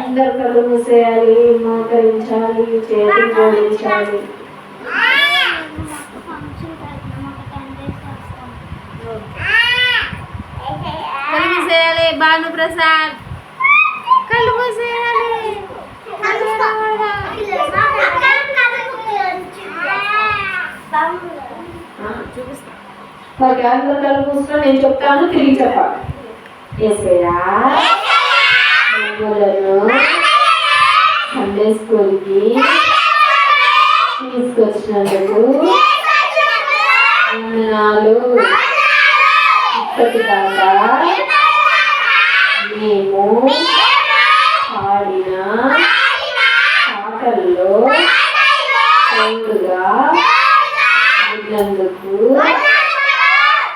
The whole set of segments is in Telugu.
అందరు కళ్ళు మూసేయాలి, మోకరించాలి, చేతులు జోడించాలి. కళ్ళు మూసేయాలి. భానుప్రసాద్ కళ్ళు మూసేయాలి. చూపిస్తా. అందరు కళ్ళు మూసినా నేను చెప్తాను, తిరిగి చెప్పాలి. యేసయ్యా సండే స్కూల్కి తీసుకొచ్చినందుకు వందనాలు. ఇప్పటిదాకా మేము పాడిన పాటల్లో తోడుగా ఉన్నందుకు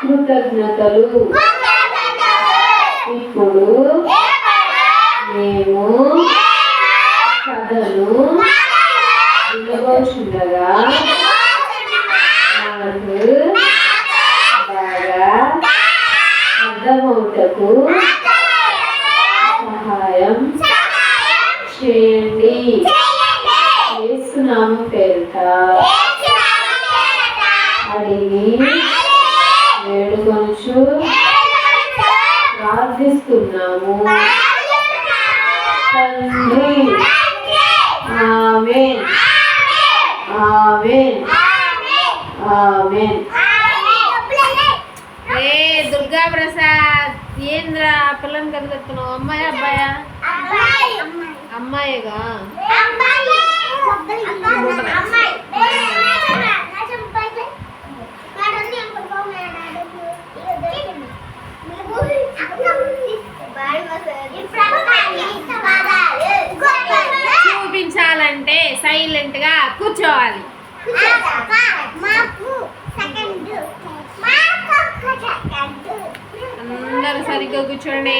కృతజ్ఞతలు. ఇప్పుడు మేము కథను వినబోచుండగా నాకు బాగా అర్థమవుటకు సహాయం చేయండి. యేసునామం పేరిట అడిగి వేడుకొనుచు ప్రార్థిస్తున్నాము తండ్రి. ఆమేన్ ఆమేన్ ఆమేన్. దుర్గా ప్రసాద్ ఏంద్రా పిల్లని కదిలిస్తున్నావు? అమ్మాయి అబ్బాయా? అమ్మాయిగా. చూపించాలంటే సైలెంట్ గా కూర్చోవాలి. అందరూ సరిగ్గా కూర్చోండి.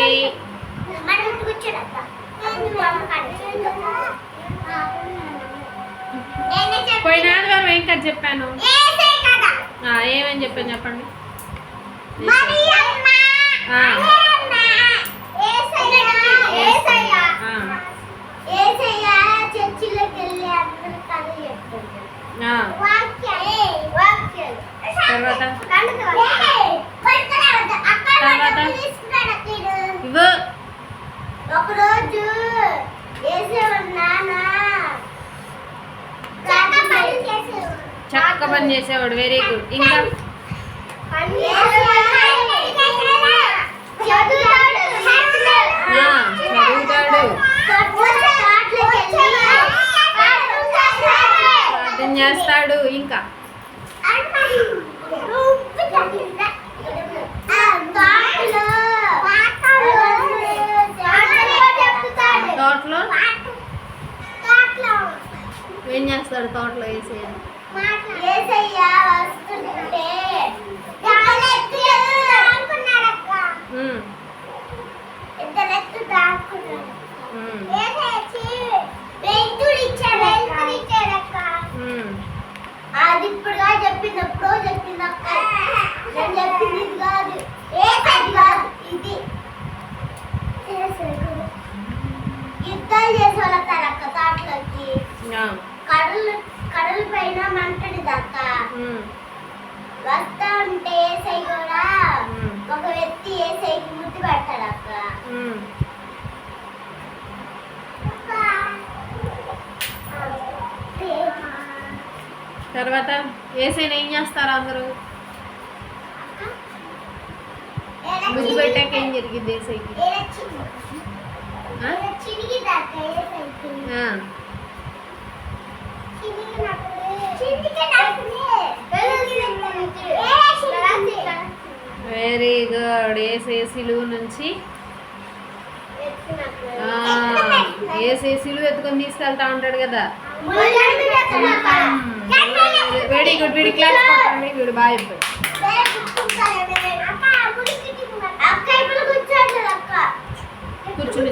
పోయిన ఆదివారం ఏం కథ చెప్పాను? ఏమని చెప్పాను చెప్పండి. ఒకరోజు చక్క పని చేసేవాడు. Very good. ఇంకా చదువుతాడు, ప్రార్థన చేస్తాడు. ఇంకా తోటలో ఏం చేస్తాడు? తోటలో వేసేయాలి. అది ఇప్పుడుగా చెప్పింది, ఎప్పుడో చెప్పింది అక్క. నేను చెప్పింది ఇది కాదు, ఇది యుద్ధాలు చేసి వెళ్తారు అక్క తోటలోకి. కడల పైన మంటది అక్క. వస్తా ఉంటే ఏసై కూడా ఒక వ్యక్తి ఏసైకి ముద్దు పెడతాడు అక్క. తర్వాత ఏసైనా ఏం చేస్తారు అందరూ? ముద్దు పెట్టాక ఏం జరిగింది ఏసైకి? Very good. ఏసే సిలువ నుంచి ఏసే సిలువ ఎత్తుకొని తీసుకెళ్తా ఉంటాడు కదా. Very good. వీడి క్లాస్ కొట్టండి. వీడు బాగా చెప్పాడు. కూర్చుని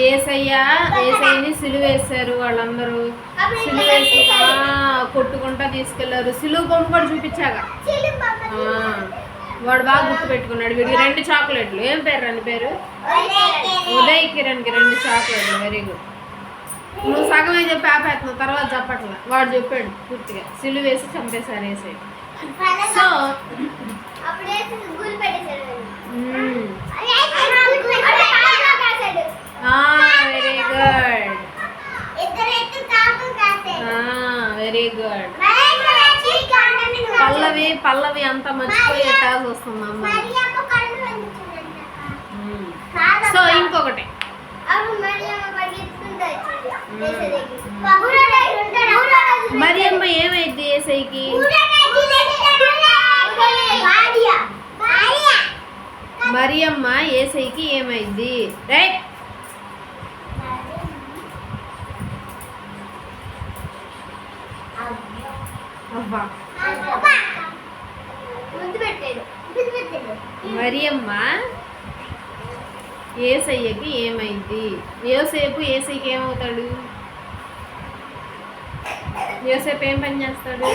ఏసయ్యని సిలువ వేశారు వాళ్ళందరూ. సిలువేసి కొట్టుకుంటా తీసుకెళ్లారు. సిలువు బొమ్మ కూడా చూపించాగా. వాడు బాగా గుర్తు పెట్టుకున్నాడు. వీడికి 2 చాక్లెట్లు. ఏం పేరు అని పేరు? ఉదయ్ కిరణ్కి 2 చాక్లెట్లు. Very good. నువ్వు సగమే చెప్పి ఆపేస్తున్నావు, తర్వాత చెప్పట్లా. వాడు చెప్పాడు పూర్తిగా. సిలువ వేసి చంపేశారు వేసే. So very good, very good. పల్లవి అంతా మర్చిపోయి ఎట్టాల్సి వస్తుందమ్మా. సో ఇంకొకటి మరియమ్మ ఏమైంది ఏసైకి? మరియమ్మ ఏసైకి ఏమైంది? రైట్. మరియమ్మ ఏసయ్యకి ఏమైంది? యోసేపు ఏసైకి ఏమవుతాడు? యోసేపు ఏం పని చేస్తాడు?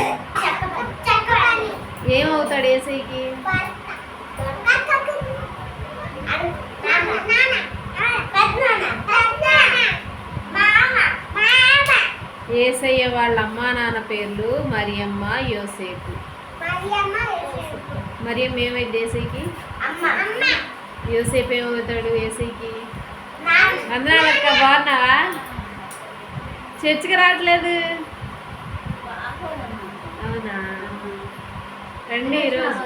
ఏమవుతాడు ఏసైకి? ఏసయ్య వాళ్ళ అమ్మా నాన్న పేర్లు మరియమ్మ, యోసేపు. మరియమ్మ ఏమైంది ఏసైకి? యోసేపు ఏమవుతాడు ఏసైకి? అందరక్క బాగున్నావా? చర్చికి రావట్లేదు? అవునా? రండి ఈరోజు.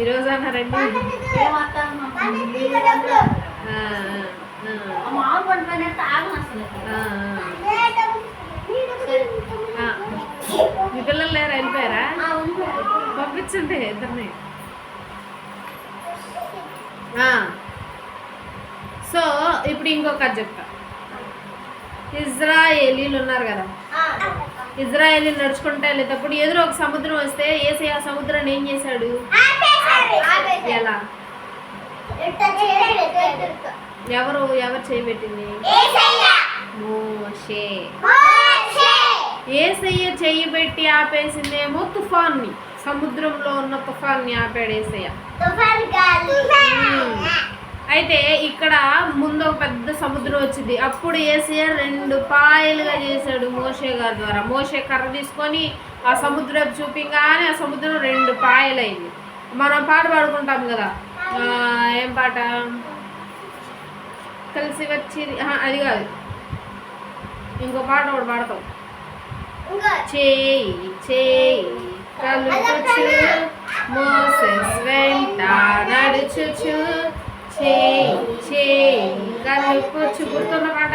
ఈరోజు అన్న రండి. మీ పిల్లలు లేరా? వెళ్ళిపోయారా? పంపించండి ఇద్దరిని. సో ఇప్పుడు ఇంకొక చెప్తా. ఇజ్రాయేలీలు ఉన్నారు కదా, ఇజ్రాయేలీలు నడుచుకుంటా వెళ్ళేటప్పుడు ఎదురు ఒక సముద్రం వస్తే యేసయ్య ఆ సముద్రాన్ని ఏం చేశాడు? ఎలా? ఎవరు చేయబెట్టింది? మోషే. యేసయ్య చెయ్యి పెట్టి ఆపేసిందేమో తుఫాన్ని. సముద్రంలో ఉన్న తుఫాన్ని ఆపాడు యేసయ్య. అయితే ఇక్కడ ముందు ఒక పెద్ద సముద్రం వచ్చింది. అప్పుడు యేసయ్య 2 పాయలుగా చేశాడు మోషే గారి ద్వారా. మోషే కర్ర తీసుకొని ఆ సముద్రం చూపించగానే ఆ సముద్రం 2 పాయలైంది. మనం పాట పాడుకుంటాం కదా, ఏం పాట? కలిసి వచ్చి అది కాదు, ఇంకో పాట ఒకటి పాడతాం. చేయి చేయి కలుపుచు మోసెస్ వెంట నడుచుచు, చేయి చేయి కలుపుచు. గుర్తున్న పాట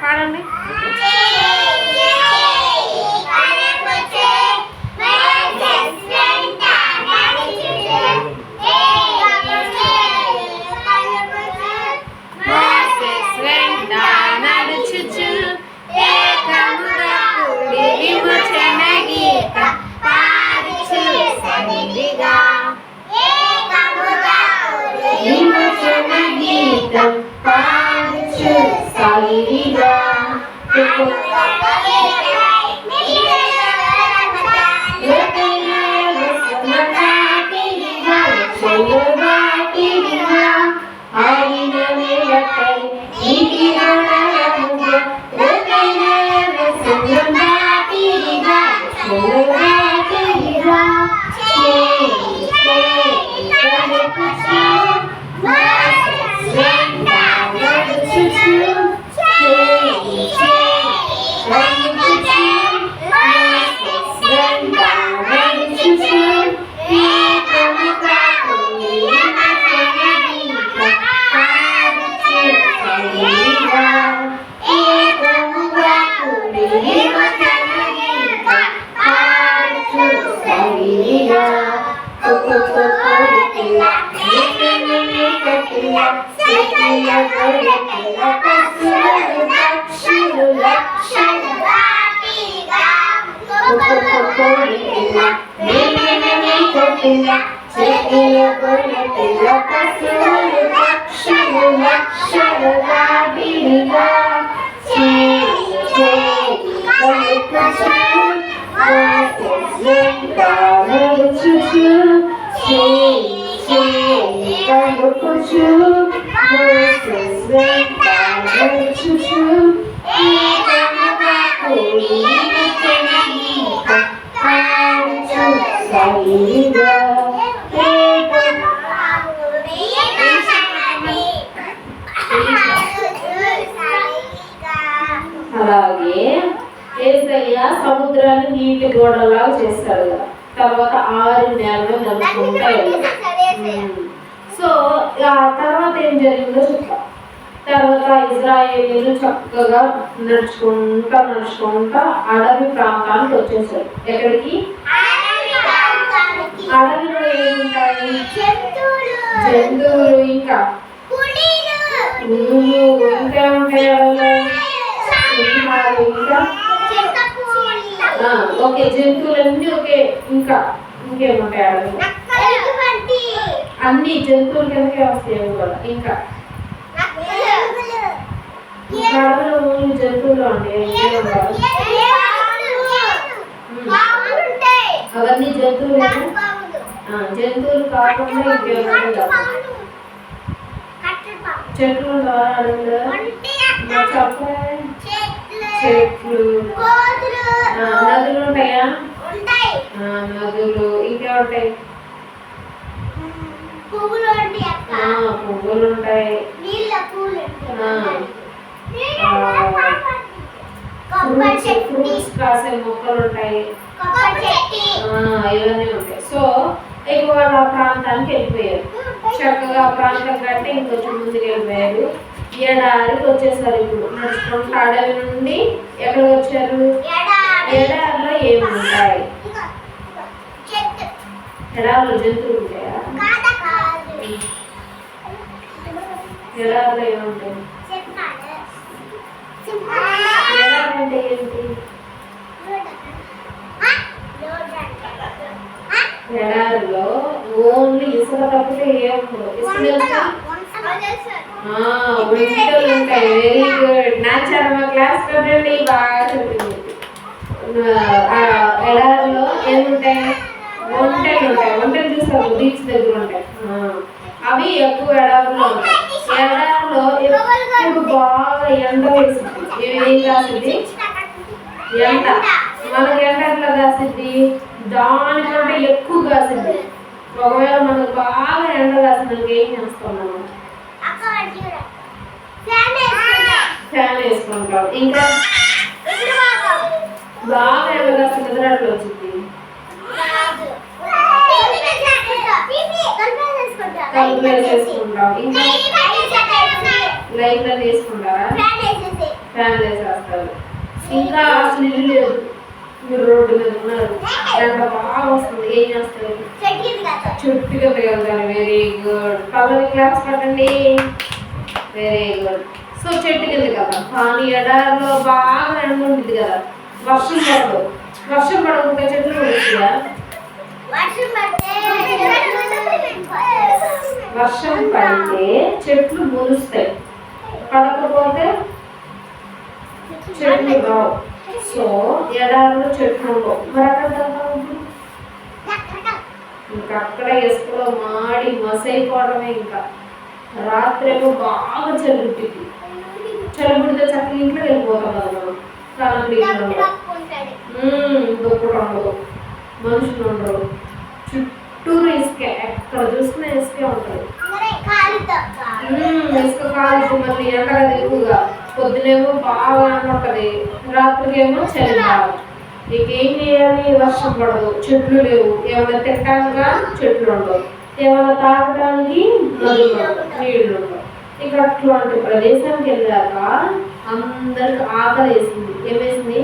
పాడండి. చెట్టుల కొనెల పశువులు పక్షులు లక్షలుగా విడిగా పలుకుచు మోసెస్ వెంట నడుచుచు పలుకుచు మోసెస్ వెంట నడుచుచు అలాగే యేసయ్య సముద్రాన్ని నీటి గోడలాగా చేస్తాడు కదా, తర్వాత 6 నెలలు నడుచుకుంటా వెళ్ళాడు. సో ఆ తర్వాత ఏం జరిగిందో చెప్తా. తర్వాత ఇజ్రాయేలీలు చక్కగా నడుచుకుంటా అడవి ప్రాంతానికి వచ్చేసారు. ఎక్కడికి? అడవిలో ఏముంటాయి? జంతువులు, ఇంకా ఇంకా ఉంటాయి అడవిలో. ఇంకా ఓకే, జంతువులన్నీ ఓకే. ఇంకా ఇంకేముంటాయి అడవిలో? అన్ని జంతువులు కిందకే వస్తాయి కూడా. ఇంకా అడవిలో ఓన్లీ జంతువులు ఉంటాయి, అవన్నీ జంతువులు. జంతువులు కాకుండా ఇంకేముంటాయి? చెట్లు ఉండవా అడవిలో? చెట్లు, నదులు ఉంటాయా? నదులు, ఇంకా ఉంటాయి పువ్వులు ఉంటాయి, ఫ్రూట్స్ కాసే మొక్కలు ఉంటాయి, ఇవన్నీ ఉంటాయి. సో ఎక్కువ ఆ ప్రాంతానికి వెళ్ళిపోయారు. చక్కగా ఆ ప్రాంతం కంటే ఇంకొంచెం ముందుకు వెళ్ళిపోయారు. ఎడారికి వచ్చేసారు. ఇప్పుడు నడుచుకుంటూ అడవి నుండి ఎక్కడికి వచ్చారు? ఎడారిలో ఏమి ఉంటాయి? ఎడారిలో జంతువులు ఉంటాయా? ఎడారిలో ఏముంటాయి? ఎడారి అంటే ఏంటి? ఎడారిలో ఓన్లీ ఇసుక తప్పితే ఏముండదు. ఇసుక వంటలు ఉంటాయి. Very good. నాచారమ్మ క్లాస్ కదండి, బాగా చెప్పింది. ఎడారిలో ఏముంటాయి? వంటలు ఉంటాయి. వంటలు చూస్తారు బీచ్ దగ్గర ఉంటాయి. అవి ఎక్కువ ఎడారిలో ఉంటాయి. ఎడారిలో ఎప్పుడు బాగా ఎండ వేసింది. ఏం కాసింది? ఎండ. మనకు ఎండ ఎట్లా కాసింది? దానికంటే ఎక్కువ కాసింది. ఒకవేళ మనకు బాగా ఎండ కాసింది, ఏం చేస్తున్నాము? ఫ్యాన్ వేసుకుంటాం. ఇంకా బాగా ఎండ కాసింది, నిద్రట్లు వచ్చింది, కలుపులు వేసుకుంటాం. ఇంకా లైట్లను వేసుకుంటారా? ఫ్యాన్ వేసేస్తారు. ఇంకా అసలు ఇల్లు లేదు, మీరు రోడ్డు మీద ఉన్నారు, ఎండ బాగా వస్తుంది, ఏం చేస్తారు? చుట్టూ కింద వెళ్తారు. Very good. పల్లవి క్లాస్ కట్టండి. Very good. సో చెట్టు కింద కదా. కానీ ఎడారిలో బాగా ఎండ ఉంటుంది కదా, వర్షం పడదు. వర్షం పడకుండా చెట్లు పడుతుందా? వర్షం పడితే చెట్లు మొలుస్తాయి, పడకపోతే చెట్లు రావు. సో ఎడారిలో చెట్లు ఉండవు. మరి అక్కడ ఇంకా అక్కడ ఇసుకలో మాడి మసైపోవడమే. ఇంకా రాత్రి ఏమో బాగా చలిపుట్టింది. చలిపుడితే చక్కగా ఇంట్లో వెళ్ళిపోతాం కదా మనం. దుప్పటి ఉండదు, మనుషులు ఉండరు, చుట్టూరు ఇసుకే, ఎక్కడ చూసుకునే ఇసుకే ఉంటుంది. ఇసుక కాలుతూ మళ్ళీ ఎండగా ఎక్కువగా. పొద్దునేమో బాగా ఎండ ఉంటుంది, రాత్రికేమో చలి బాగా. నీకేం చేయాలి? వర్షం పడదు, చెట్లు లేవు, ఏమైనా తినటానిగా చెట్లు ఉండవు, ఏమైనా తాగడానికి నీళ్లు ఉండవు. ఇక అట్లాంటి ప్రదేశానికి వెళ్ళాక అందరికి ఆకలి వేసింది. ఏమేసింది?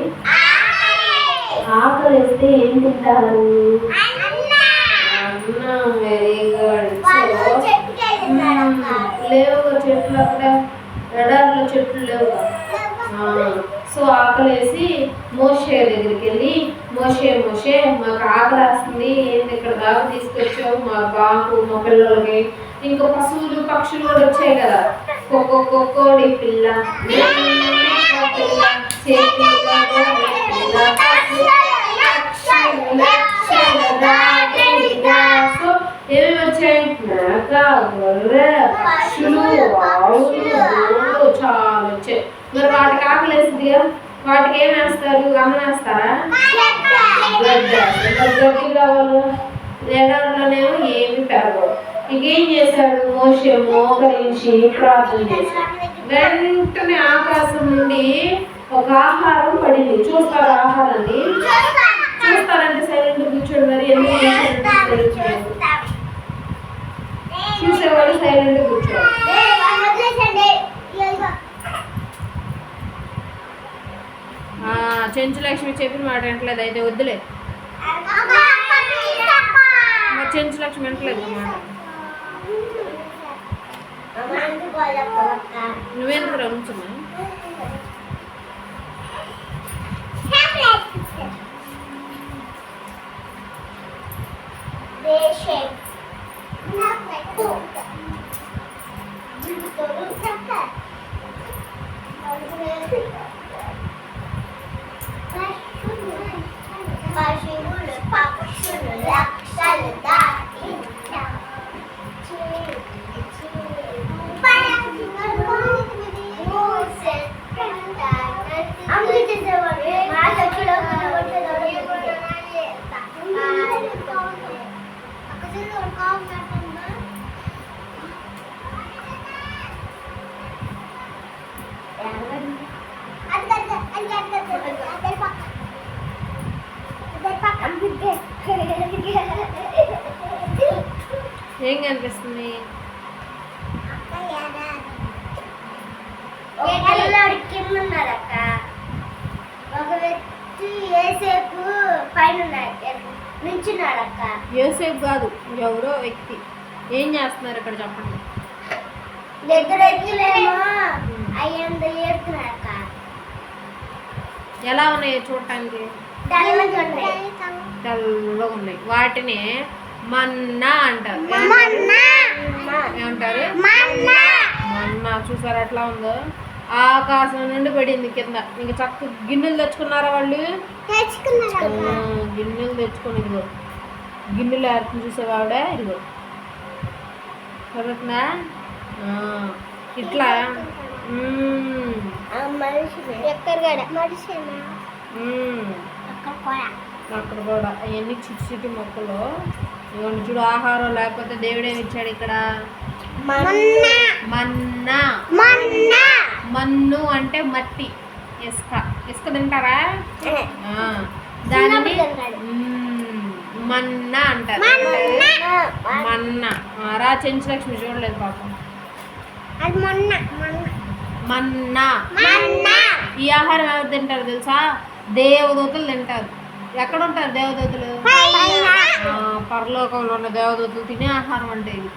ఆకలి వేస్తే ఏం తింటారు? అన్నం. Very good. లేవు చెట్లు అక్కడ ఎడారిలో, చెట్లు లేవు. సో ఆకలేసి మోషే దగ్గరికి వెళ్ళి మోషే మోషే మాకు ఆకలేస్తుంది, ఏంటి ఇక్కడ దాకా తీసుకొచ్చావు మా బాబు మా పిల్లలకి, ఇంకా పశువులు పక్షులు కూడా వచ్చాయి కదా, కోడి పిల్ల ఏమేమి వచ్చాయి? మేక, గొర్రె, పక్షులు, ఆవులు, గోళ్ళు చాలా వచ్చాయి. మరి వాటికి ఆకలేసిందిగా, వాటికి ఏం వేస్తారు? అన్నం వేస్తారా? గడ్డి కావాలి. ఎడారిలోనేమో ఏమి పెరగవు. ఇంకేం చేశాడు? మోషే మోకరించి ప్రార్థన చేశాడు. వెంటనే ఆకాశం నుండి ఒక ఆహారం పడింది. చూస్తారా ఆహారాన్ని? చూస్తారంటే సైలెంట్ కూర్చోండి. మరి ఎందుకు చూసేవాళ్ళు సైలెంట్ కూర్చోండి. చెంచులక్ష్మి చెప్పిన మాట వింటలేదు, అయితే వద్దులే. మరి చెంచులక్ష్మి వింటలేదు మాట. నువ్వెందుకు రంచుమా? పశువులు పక్షులు లక్షలు దాటి ఏం కనిపిస్తుంది? కింద ఉన్నారక్క, ఒక వ్యక్తి ఏసేపు పైన నించున్నాడక్క. యోసేపు కాదు, ఎవరో వ్యక్తి. ఏం చేస్తున్నారు ఇక్కడ చెప్పండి. ఇద్దరు వ్యక్తులేమో అయ్యంత ఏడుతున్నారక్క. ఎలా ఉన్నాయి చూడటానికి? తెల్లగా ఉన్నాయి. వాటిని మన్నా అంటారు. ఏమంటారు? మన్నా. చూసారు ఎట్లా ఉందో? ఆకాశం నుండి పడింది కింద. ఇంకా చక్క గిన్నెలు తెచ్చుకున్నారా వాళ్ళు? గిన్నెలు తెచ్చుకొని ఇదిగో గిన్నెలు ఏరుతుంది. చూసావా ఆవిడ? ఇదిగో చదువుతుందా? ఇట్లా అక్కడ కూడా అవన్నీ చిట్టి చిట్టి మొక్కలు. ఇవన్నీ చూడు, ఆహారం లేకపోతే దేవుడేమి ఇచ్చాడు ఇక్కడ? మన్నా. మన్ను అంటే మట్టి, ఇసుక. ఇసుక తింటారా? దానిని మన్నా అంటారు. మన్నా. రా చెంచులక్ష్మి చూడలేదు పాపం. మన్నా. ఈ ఆహారం ఎవరు తింటారు తెలుసా? దేవదూతలు తింటారు. ఎక్కడ ఉంటారు దేవదూతలు? పరలోకంలో ఉన్న దేవదూతలు తినే ఆహారం అంటే ఇది.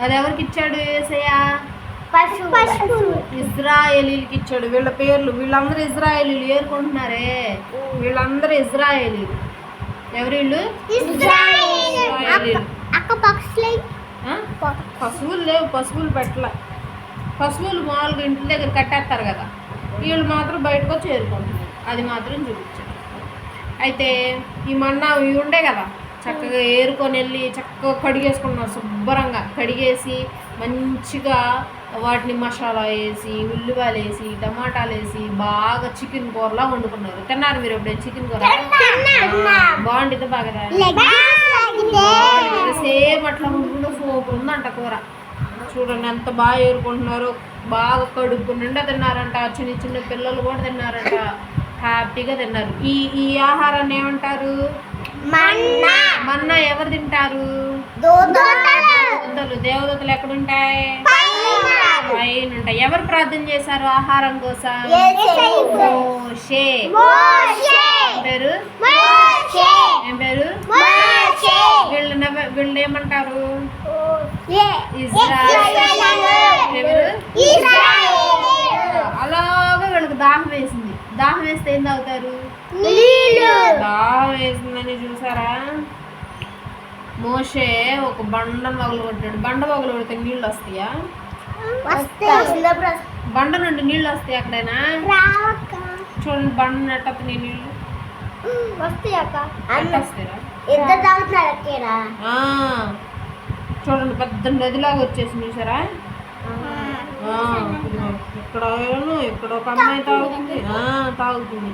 అది ఎవరికి ఇచ్చాడు? యేసయ్య ఇజ్రాయేలీలకి ఇచ్చాడు. వీళ్ళ పేర్లు, వీళ్ళందరూ ఇజ్రాయేలీలు. ఏరుకుంటున్నారే వీళ్ళందరూ ఇజ్రాయేలీలు. ఎవరు వీళ్ళు? పశువులు లేవు, పశువులు పెట్టలే. పశువులు మామూలుగా ఇంటి దగ్గర కట్టేస్తారు కదా, వీళ్ళు మాత్రం బయటకు వచ్చి ఏరుకుంటున్నారు. అది మాత్రం చూపించారు. అయితే ఈ మన్నా ఇవి ఉండే కదా, చక్కగా ఏరుకొని వెళ్ళి చక్కగా కడిగేసుకున్నారు. శుభ్రంగా కడిగేసి మంచిగా వాటిని మసాలా వేసి, ఉల్లిపాయలు వేసి, టమాటాలు వేసి బాగా చికెన్ కూరలా వండుకున్నారు. తిన్నారు మీరు ఎప్పుడైనా చికెన్ కూర? బాగుంటుంది బాగా. సేమ్ అట్లా వండుకుంటూ సూపర్ ఉందంట కూర. చూడండి ఎంత బాగా ఏరుకుంటున్నారు. బాగా కడుపు నిండా తిన్నారంట. చిన్న చిన్న పిల్లలు కూడా తిన్నారంట. హ్యాపీగా తిన్నారు. ఈ ఆహారాన్ని ఏమంటారు? మన్నా. ఎవరు తింటారు? దేవదూతలు ఎక్కడుంటాయి? పైన ఉంటాయి. ఎవరు ప్రార్థన చేశారు ఆహారం కోసం? మోషే. పేరు ఏం పేరు? వీళ్ళు ఏమంటారు? ఇజ్రాయేల్. అలాగా వీళ్ళకి దాహం వేసింది. దాహం వేస్తే ఏం తాగుతారు? నీళ్ళు. దాహం వేసిందని చూసారా? మోషే ఒక బండను పగలు కొట్టాడు. బండ పగలు కొడితే నీళ్ళు వస్తాయా? బండ నుండి నీళ్ళు వస్తాయి ఎక్కడైనా? చూడండి బండ నెట్టని నీళ్ళు వస్తాయా? చూడండి పెద్ద నదిలాగా వచ్చేసింది చూసారా? ఇక్కడ ఒక అమ్మాయి తాగుతుంది.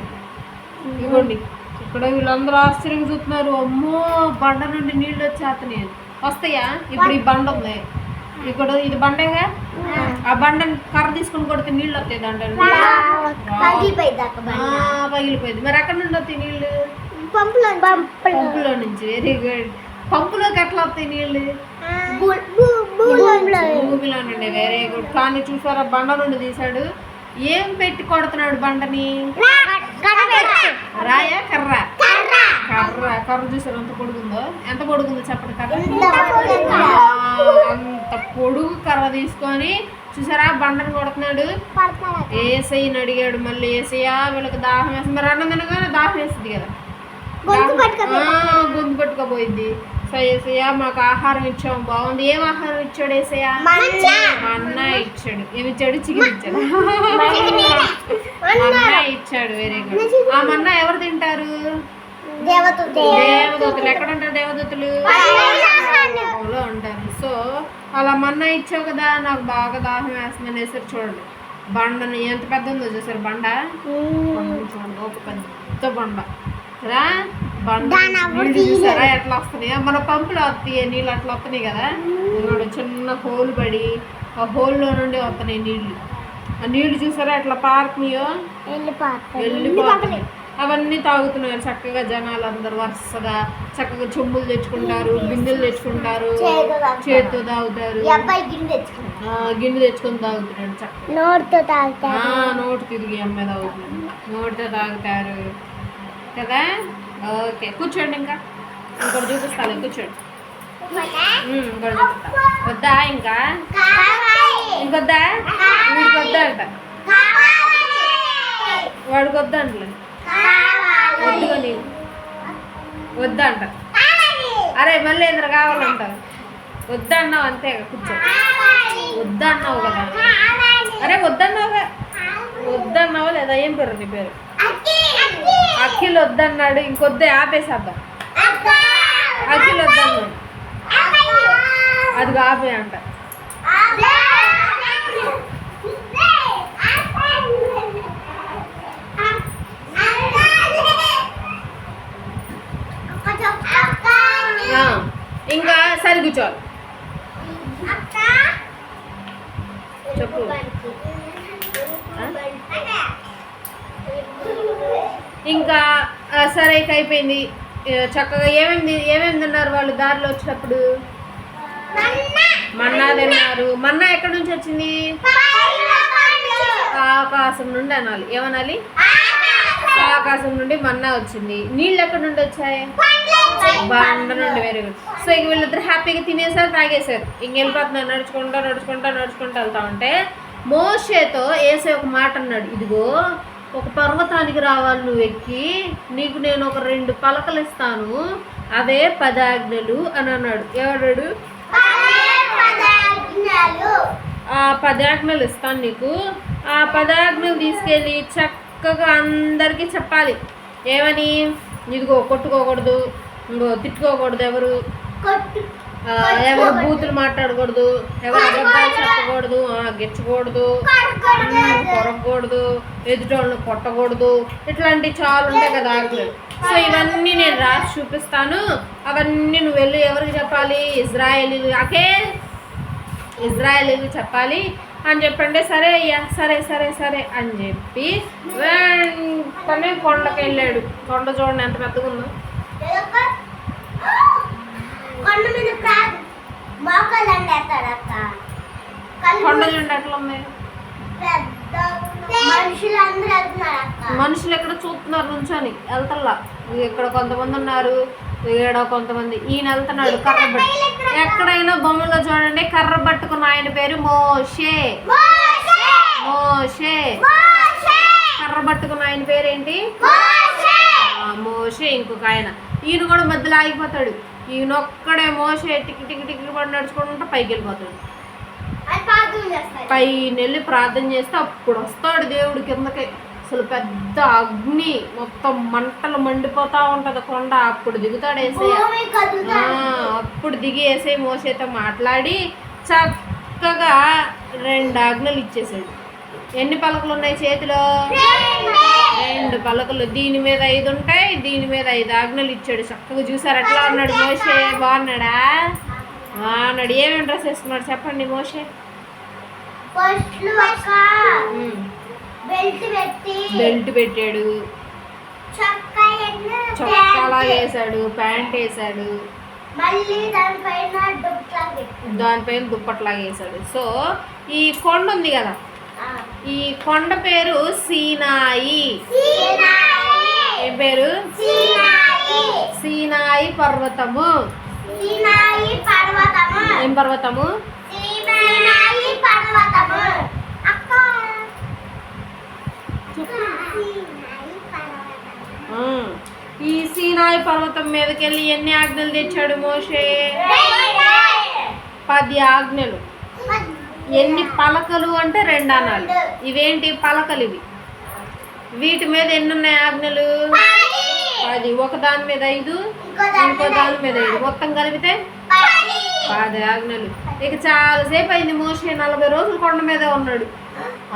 ఇవ్వండి ఇక్కడ వీళ్ళందరూ ఆశ్చర్యంగా చూస్తున్నారు. అమ్మో బండ నుండి నీళ్ళు వచ్చేస్తున్నాయి. వస్తాయా? ఇప్పుడు ఈ బండ ఉంది, ఇక్కడ ఇది బండేగా. ఆ బండని కర్ర తీసుకుని కొడితే నీళ్ళు వస్తాయి దాంట్లో. పగిలిపోయింది. మరి ఎక్కడ నుండి వస్తాయి నీళ్ళు? పంపులో నుంచి. Very good. పంపులోకి ఎట్లా వస్తాయి నీళ్ళు? భూమిలో నుండి. Very good. కానీ చూసారా బండ నుండి తీసాడు. ఏం పెట్టి కొడుతున్నాడు బండని? రాయా కర్ర? కర్ర చూసారు ఎంత పొడుగుందో? ఎంత పొడుగుందో చెప్పండి. కర్ర అంత పొడుగు కర్ర తీసుకొని చూసారా బండను కొడుతున్నాడు. ఏసయ్యని అడిగాడు మళ్ళీ, ఏసయ్యా వీళ్ళకి దాహం వేస్తుంది. మరి అన్నం తినగానే దాహం వేస్తుంది కదా, గొంతు పట్టుకోపోయింది. సో ఏసయ్యా మాకు ఆహారం ఇచ్చాము, బాగుంది. ఏం ఆహారం ఇచ్చాడు ఏసయ్యా? మన్నా ఇచ్చాడు. ఏమి ఇచ్చాడు? చికెన్ ఇచ్చాడు. మన్నా ఇచ్చాడు. Very good. ఆ మన్నా ఎవరు తింటారు? దేవదూతలు. ఎక్కడ ఉంటారు దేవదూతలు? ఉంటారు. సో అలా మన్నా ఇచ్చావు కదా, నాకు బాగా దాహం వేస్తుంది అనేసరి చూడండి బండను ఎంత పెద్ద ఉందో చూసారు. బండ చూడండి ఒక పెద్ద బండ కదా. బండ నీళ్ళు చూసారా ఎట్లా వస్తున్నాయో? మన పంపులో వస్తాయి నీళ్ళు అట్లా వస్తున్నాయి కదా. చిన్న హోల్ పడి ఆ హోల్లో నుండి వస్తున్నాయి నీళ్ళు. ఆ నీళ్ళు చూసారా ఎట్లా పారుతున్నాయో? వెళ్ళిపోతున్నాయి. అవన్నీ తాగుతున్నారు చక్కగా. జనాలు అందరు వరుసగా చక్కగా చెంబులు తెచ్చుకుంటారు, బిందెలు తెచ్చుకుంటారు, చేతితో తాగుతారు. గిన్నె తెచ్చుకొని తాగుతున్నాడు చక్కగా. నోటు తిరిగి అమ్మాయి తాగుతున్నాడు. నోటితో తాగుతారు కదా. ఓకే కూర్చోండి. ఇంకా ఇంకోటి చూపిస్తాను. కూర్చోండి. ఇంకోటి చూపిస్తా. వద్దా? ఇంకా ఇంకొద్దా? వీడికి వద్దా అంట. వాడికి వద్దా అంటలే. వద్దుగా నీవు వద్దంట. అరే మళ్ళీ ఎందుకు కావాలంట? వద్దన్నావు అంతే. కూర్చో. వద్దన్నావు కదా. అరే వద్దన్నావుగా. వద్దన్నావా లేదా? ఏం పేరు నీ పేరు? అఖిల్ వద్దన్నాడు. ఇంకొద్దే ఆపేసేద్దాం. అఖిల్ వద్దన్నాడు. అది ఆపే అంట. ఇంకా సరి కూర్చోవాలి. చెప్పు. ఇంకా సరే అయిపోయింది చక్కగా. ఏమేమి తిన్నారు వాళ్ళు దారిలో వచ్చినప్పుడు? మన్నా తిన్నారు. మన్నా ఎక్కడి నుంచి వచ్చింది? ఆకాశం నుండి అనాలి. ఏమనాలి? ఆకాశం నుండి మన్నా వచ్చింది. నీళ్ళు ఎక్కడి నుండి వచ్చాయి? బండ నుండి. Very good. సో ఇంక వీళ్ళిద్దరు హ్యాపీగా తినేసారు, తాగేశారు. ఇంక వెళ్ళిపోతున్నారు. నడుచుకుంటా వెళ్తా ఉంటే మోషేతో ఏసే ఒక మాట అన్నాడు. ఇదిగో ఒక పర్వతానికి రావాలి నువ్వు ఎక్కి, నీకు నేను ఒక 2 పలకలు ఇస్తాను, అవే 10 ఆజ్ఞలు అని అన్నాడు. ఎవడాడు? ఆ 10 ఆజ్ఞలు ఇస్తాను నీకు. ఆ 10 ఆజ్ఞలు తీసుకెళ్ళి చక్కగా అందరికీ చెప్పాలి. ఏమని? ఇదిగో కొట్టుకోకూడదు, ఇంకో తిట్టుకోకూడదు, ఎవరు బూతులు మాట్లాడకూడదు, ఎవరు అబద్ధాలు చెప్పకూడదు, గిచ్చకూడదు, కొరకూడదు, ఎదుటోళ్ళని కొట్టకూడదు, ఇట్లాంటివి చాలా ఉంటాయి కదా ఆజ్ఞలు. సో ఇవన్నీ నేను రాసి చూపిస్తాను. అవన్నీ నువ్వు వెళ్ళి ఎవరికి చెప్పాలి? ఇజ్రాయేలీలు చెప్పాలి అని చెప్పండి. సరే అయ్యా, సరే సరే సరే అని చెప్పి వెంటనే కొండకి వెళ్ళాడు. కొండ చూడండి ఎంత పెద్దగా ఉందో. కొండ చూడండి ఎట్లా ఉన్నాయి. మనుషులు ఎక్కడ చూస్తున్నారు నుంచొని, వెళ్తల్లా. ఇక్కడ కొంతమంది ఉన్నారు, ఇక్కడ కొంతమంది. ఈయన వెళ్తున్నాడు కర్ర పట్టు. ఎక్కడైనా బొమ్మలో చూడండి కర్ర పట్టుకున్న ఆయన పేరు మోషే. మోషే కర్ర పట్టుకున్న ఆయన పేరేంటి? మోషే. ఇంకొక ఆయన, ఈయన కూడా మధ్యలో ఆగిపోతాడు. ఈయన ఒక్కడే మోషే టిక్ టిక్ టిక్ పడి నడుచుకుంటూ పైకి వెళ్ళిపోతాడు. పైన వెళ్ళి ప్రార్థన చేస్తే అప్పుడు వస్తాడు దేవుడు కిందకి. అసలు పెద్ద అగ్ని, మొత్తం మంటలు మండిపోతా ఉంటది కొండ. అప్పుడు దిగుతాడు యేసయ్య. అప్పుడు దిగి యేసయ్య మోషేతో మాట్లాడి చక్కగా 2 ఆజ్ఞలు ఇచ్చేసాడు. ఎన్ని పలకలు ఉన్నాయి చేతిలో? 2 పలకలు. దీని మీద 5 ఉంటాయి, దీని మీద 5 ఆజ్ఞలు ఇచ్చాడు. చక్కగా చూసారు ఎట్లా ఉన్నాడు మోషే? బాగున్నాడా? బాగున్నాడు. ఏమేమి డ్రెస్ వేసుకున్నాడు చెప్పండి మోషే? బెల్ట్ పెట్టాడు, చొక్కాలా వేసాడు, ప్యాంట్ వేసాడు, దానిపైన దుప్పట్లాగా వేసాడు. సో ఈ కొండ ఉంది కదా, ఈ కొండ పేరు సీనాయి. ఏం పేరు? సీనాయి పర్వతము. ఏం పర్వతము? ఈ సీనాయి పర్వతం మీదకి వెళ్ళి ఎన్ని ఆజ్ఞలు తెచ్చాడు మోషే? 10 ఆజ్ఞలు. ఎన్ని పలకలు అంటే 2 అనాలి. ఇవేంటి పలకలు? ఇవి. వీటి మీద ఎన్ని ఉన్నాయి ఆజ్ఞలు? 10. ఒక దాని మీద 5, ఇంకో దాని మీద 5, మొత్తం కలిపితే 10 ఆజ్ఞలు. ఇక చాలాసేపు అయింది. మోషే 40 రోజులు కొండ మీదే ఉన్నాడు.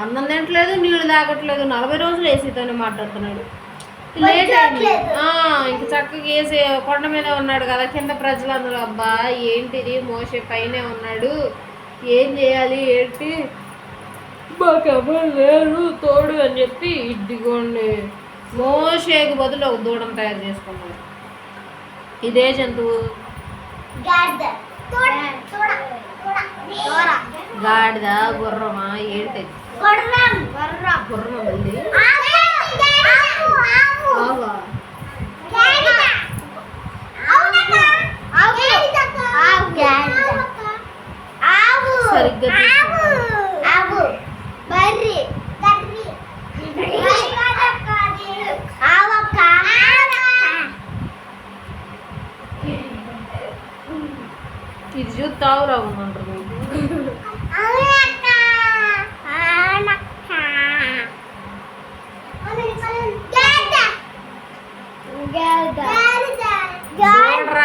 అన్నం తినట్లేదు, నీళ్లు తాగట్లేదు. 40 రోజులు ఏసీతోనే మాట్లాడుతున్నాడు. లేట్ అయింది. ఇంక చక్కగా వేసి కొండ మీద ఉన్నాడు కదా. కింద ప్రజలందరూ అబ్బా ఏంటిది, మోషే పైనే ఉన్నాడు, ఏం చేయాలి ఏంటి, మాకెవరు లేరు తోడు అని చెప్పి ఇదిగోండి మోషేకి బదులు ఒక దూడను తయారు చేసుకున్నాడు. ఇదే జంతువు? గాడిద, గుర్రమా? ఏంటి? గుర్రం మళ్ళీ సరిగ్గా ఇది చూస్తావురా ఉందంటారు.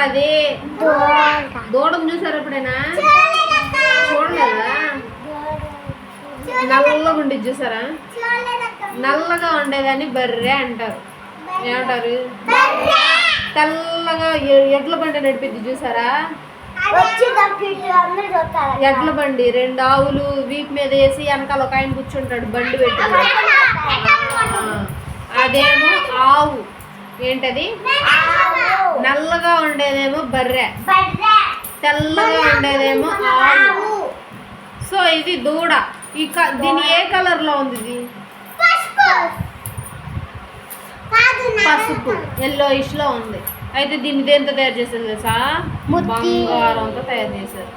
అది దూడను చూసారు ఎప్పుడైనా? చూడలేదా? నల్లగా ఉండేది చూసారా? నల్లగా ఉండేదాన్ని బర్రె అంటారు. ఏమంటారు? తెల్లగా ఎడ్ల బండి నడిపిద్ది చూసారా? ఎడ్ల బండి. 2 ఆవులు వీపు మీద వేసి వెనకాల ఒక ఆయన కూర్చుంటాడు బండి పెట్టి. అదేమో ఆవు. ఏంటది? నల్లగా ఉండేదేమో బర్రె, తెల్లగా ఉండేదేమో ఆవు. సో ఇది దూడ. దీని ఏ కలర్ లో ఉంది? ఇది పసుపు, ఎల్లోయిష్ లో ఉంది. అయితే దీన్ని దేంతో తయారు చేశారు తెలుసా? బంగారంతో తయారు చేశారు.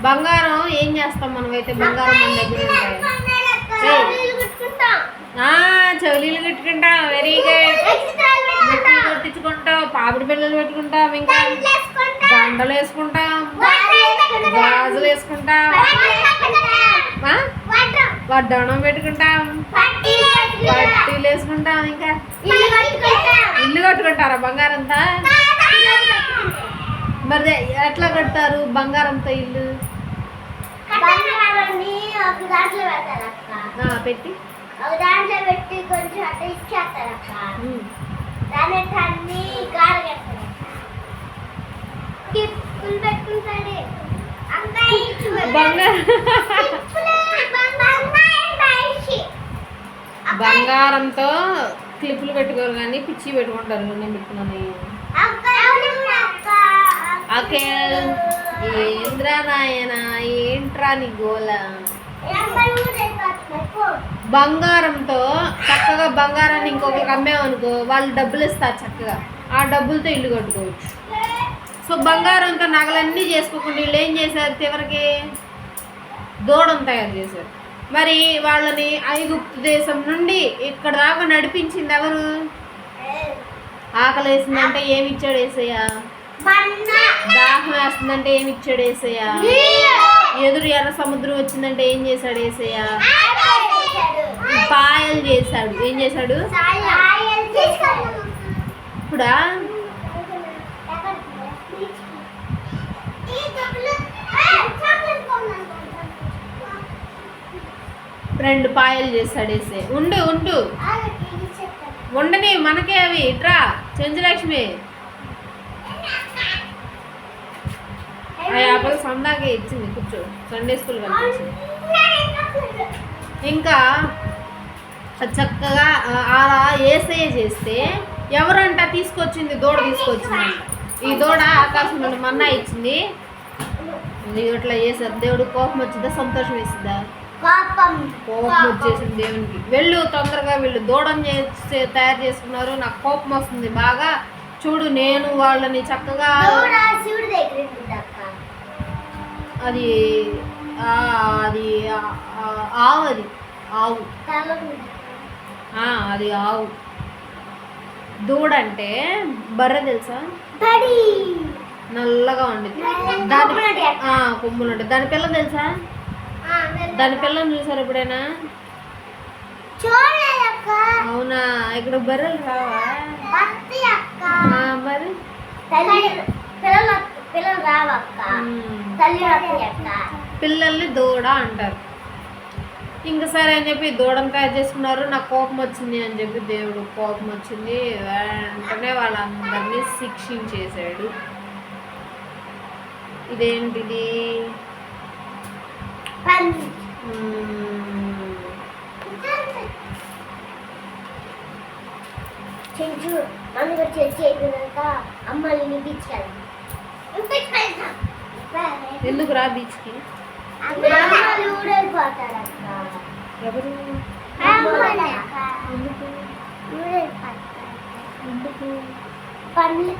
బంగారం ఏం చేస్తాం మనమైతే? బంగారం మన దగ్గర ఉంటాయి. చౌలీలు కట్టుకుంటాం, వెరీ గుడ్. బట్టలు కొట్టించుకుంటాం, పాపిడి పిల్లలు పెట్టుకుంటాం, ఇంకా దండలు వేసుకుంటాం, గాజులు వేసుకుంటాం, వడ్డాణం పెట్టుకుంటాం, పట్టీలు వేసుకుంటాం, ఇంకా ఇల్లు కట్టుకుంటారా బంగారంతో? మరి ఎట్లా కడతారు బంగారంతో ఇల్లు? పెట్టి కొంచెం అట్లా ఇచ్చేస్తారు అక్క. దాన్ని అన్ని పెట్టుకుంటాడు. బంగారంతో క్లిప్పులు పెట్టుకోరు కానీ పిచ్చి పెట్టుకుంటారు. నేను పెట్టుకున్నాను. ఓకే ఏంద్రా నాయన, ఏంట్రా నీ గోల? బంగారంతో చక్కగా బంగారాన్ని ఇంకొకరికి అమ్మేమనుకో, వాళ్ళు డబ్బులు ఇస్తారు చక్కగా. ఆ డబ్బులతో ఇల్లు కట్టుకోవచ్చు. సో బంగారంతో నగలన్నీ చేసుకోకుండా వీళ్ళు ఏం చేశారు? చివరికి దూడను తయారు చేశారు. మరి వాళ్ళని ఐగుప్తు దేశం నుండి ఇక్కడ దాకా నడిపించింది ఎవరు? ఆకలి వేసిందంటే ఏమి ఇచ్చాడు యేసయ్య? దాహం వేస్తుందంటే ఏమి ఇచ్చాడు యేసయ్య? ఎదురు ఎర్ర సముద్రం వచ్చిందంటే ఏం చేశాడు యేసయ్య? పాయలు చేశాడు. ఏం చేశాడు? ఇప్పుడా రెండు పాయలు చేశాడు యేసయ్య. ఉండు ఉండు ఉండని, మనకే అవి ఇట్రా చెంచులక్ష్మి. ఆ యాభై సందాకే ఇచ్చింది, కూర్చో. సండే స్కూల్ కనిపించింది. ఇంకా చక్కగా అలా యేసయ్య చేస్తే ఎవరంట తీసుకొచ్చింది? దూడ తీసుకొచ్చింది. ఈ దూడ ఆకాశం నుండి మన్నా ఇచ్చింది. ఇట్లా చేశారు. దేవుడు కోపం వచ్చిందా సంతోషం వేసిందా? కోపం వచ్చేసింది దేవునికి. వెళ్ళు తొందరగా వెళ్ళు, దూడం చేసి తయారు చేసుకున్నారు, నాకు కోపం వస్తుంది బాగా. చూడు నేను వాళ్ళని చక్కగా అది అది ఆవు, అది ఆవు, అది ఆవు. దూడ అంటే బర్రె తెలుసా? నల్లగా ఉండేది, దాని కొమ్ములు ఉంటాయి. దాని పిల్ల తెలుసా? దాని పిల్లని చూసారు ఎప్పుడైనా? అవునా? ఇక్కడ బర్రెలు రావా మరి? పిల్లల్ని దూడ అంటారు. ఇంకా సరే అని చెప్పి దూడను తయారు చేసుకున్నారు. నాకు కోపం వచ్చింది అని చెప్పి దేవుడు కోపం వచ్చింది, వెంటనే వాళ్ళందరినీ శిక్షించేశాడు. ఇదేంటిది? చెంచు మనకు చర్చి అయిపోయినాక అమ్మల్ని బీచ్ ఎందుకు రా బీచ్కి? ఎవరు? ఎందుకు?